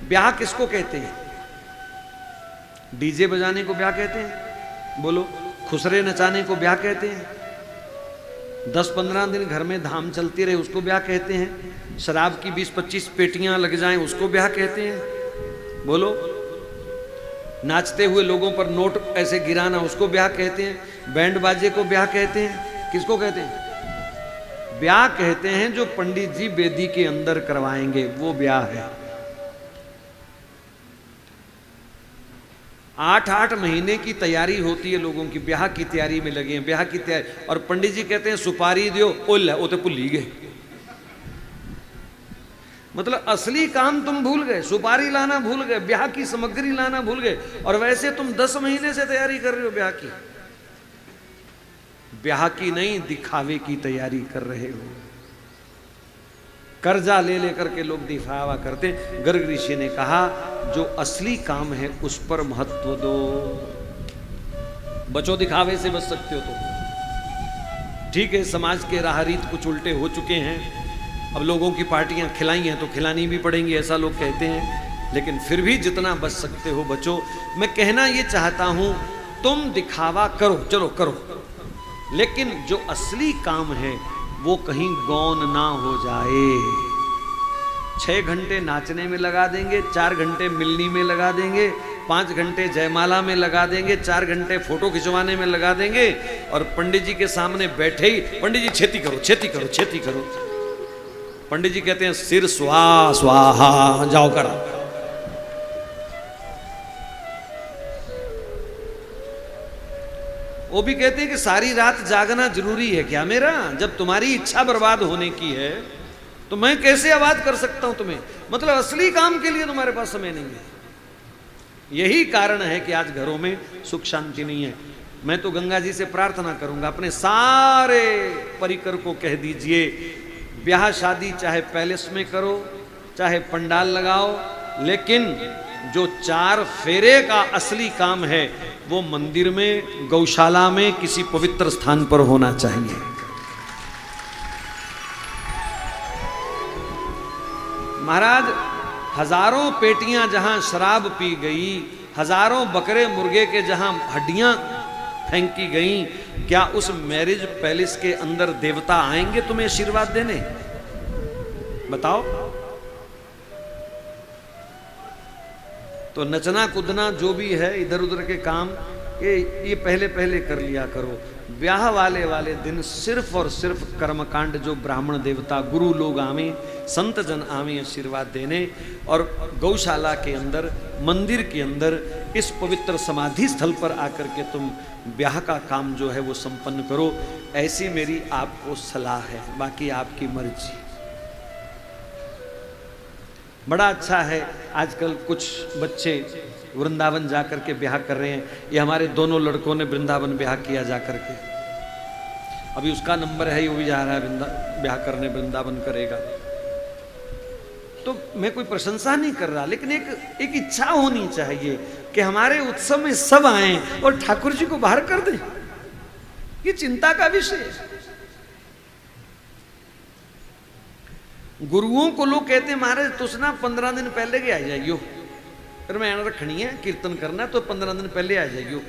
ब्याह किसको कहते हैं? डीजे बजाने को ब्याह कहते हैं? बोलो। खुसरे नचाने को ब्याह कहते हैं? 10-15 दिन घर में धाम चलती रहे उसको ब्याह कहते हैं? शराब की 20-25 पेटियां लग जाएं उसको ब्याह कहते हैं? बोलो। नाचते हुए लोगों पर नोट ऐसे गिराना उसको ब्याह कहते हैं? बैंड बाजे को ब्याह कहते हैं? किसको कहते हैं? ब्याह कहते हैं जो पंडित जी वेदी के अंदर करवाएंगे, वो ब्याह है। 8-8 महीने की तैयारी होती है लोगों की, ब्याह की तैयारी में लगे हैं, ब्याह की तैयारी, और पंडित जी कहते हैं सुपारी दियो, ओल है, वो तो भूल ही गए। मतलब असली काम तुम भूल गए, सुपारी लाना भूल गए, ब्याह की सामग्री लाना भूल गए, और वैसे तुम 10 महीने से तैयारी कर रहे हो ब्याह की। ब्याह की नहीं, दिखावे की तैयारी कर रहे हो। कर्जा ले लेकर के लोग दिखावा करते। गर्ग ऋषि ने कहा जो असली काम है उस पर महत्व दो। बचो दिखावे से, बच सकते हो तो ठीक है। समाज के राह रीत कुछ उल्टे हो चुके हैं, अब लोगों की पार्टियां खिलाई हैं तो खिलानी भी पड़ेंगी, ऐसा लोग कहते हैं, लेकिन फिर भी जितना बच सकते हो बचो। मैं कहना ये चाहता हूं, तुम दिखावा करो, चलो करो, लेकिन जो असली काम है वो कहीं गौन ना हो जाए। 6 घंटे नाचने में लगा देंगे, 4 घंटे मिलनी में लगा देंगे, 5 घंटे जयमाला में लगा देंगे, 4 घंटे फोटो खिंचवाने में लगा देंगे, और पंडित जी के सामने बैठे ही पंडित जी छेती करो, छेती करो, छेती करो। पंडित जी कहते हैं सिर स्वाहा, जाओ करा। वो भी कहते हैं कि सारी रात जागना जरूरी है क्या मेरा? जब तुम्हारी इच्छा बर्बाद होने की है तो मैं कैसे आबाद कर सकता हूं तुम्हें? मतलब असली काम के लिए तुम्हारे पास समय नहीं है। यही कारण है कि आज घरों में सुख शांति नहीं है। मैं तो गंगा जी से प्रार्थना करूंगा, अपने सारे परिकर को कह दीजिए, ब्याह शादी चाहे पैलेस में करो, चाहे पंडाल लगाओ, लेकिन जो 4 फेरे का असली काम है वो मंदिर में, गौशाला में, किसी पवित्र स्थान पर होना चाहिए। महाराज, हजारों पेटियां जहां शराब पी गई, हजारों बकरे मुर्गे के जहां हड्डियां फेंकी गई, क्या उस मैरिज पैलेस के अंदर देवता आएंगे तुम्हें आशीर्वाद देने? बताओ। तो नचना कूदना जो भी है, इधर उधर के काम, ये पहले पहले कर लिया करो। ब्याह वाले दिन सिर्फ और सिर्फ कर्मकांड, जो ब्राह्मण देवता गुरु लोग आवे, संत जन आवे आशीर्वाद देने, और गौशाला के अंदर, मंदिर के अंदर, इस पवित्र समाधि स्थल पर आकर के तुम ब्याह का काम जो है वो संपन्न करो। ऐसी मेरी आपको सलाह है, बाकी आपकी मर्जी। बड़ा अच्छा है, आजकल कुछ बच्चे वृंदावन जाकर के ब्याह कर रहे हैं। ये हमारे दोनों लड़कों ने वृंदावन ब्याह किया जाकर के, अभी उसका नंबर है, वो भी जा रहा है ब्याह करने, वृंदावन करेगा। तो मैं कोई प्रशंसा नहीं कर रहा, लेकिन एक इच्छा होनी चाहिए कि हमारे उत्सव में सब आए और ठाकुर जी को बाहर कर दें। ये चिंता का विषय है। गुरुओं को लोग कहते हैं महाराज तुस ना 15 दिन पहले के आ जाइयो, फिर मैं रखनी है कीर्तन करना तो 15 दिन पहले आ जाइयो।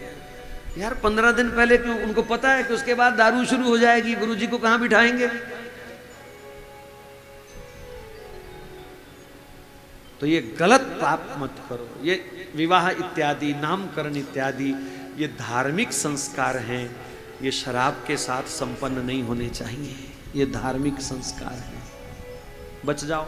यार 15 दिन पहले क्यों? उनको पता है कि उसके बाद दारू शुरू हो जाएगी, गुरु जी को कहां बिठाएंगे? तो ये गलत पाप मत करो। ये विवाह इत्यादि, नामकरण इत्यादि, ये धार्मिक संस्कार हैं, ये शराब के साथ संपन्न नहीं होने चाहिए। ये धार्मिक संस्कार हैं, बच जाओ।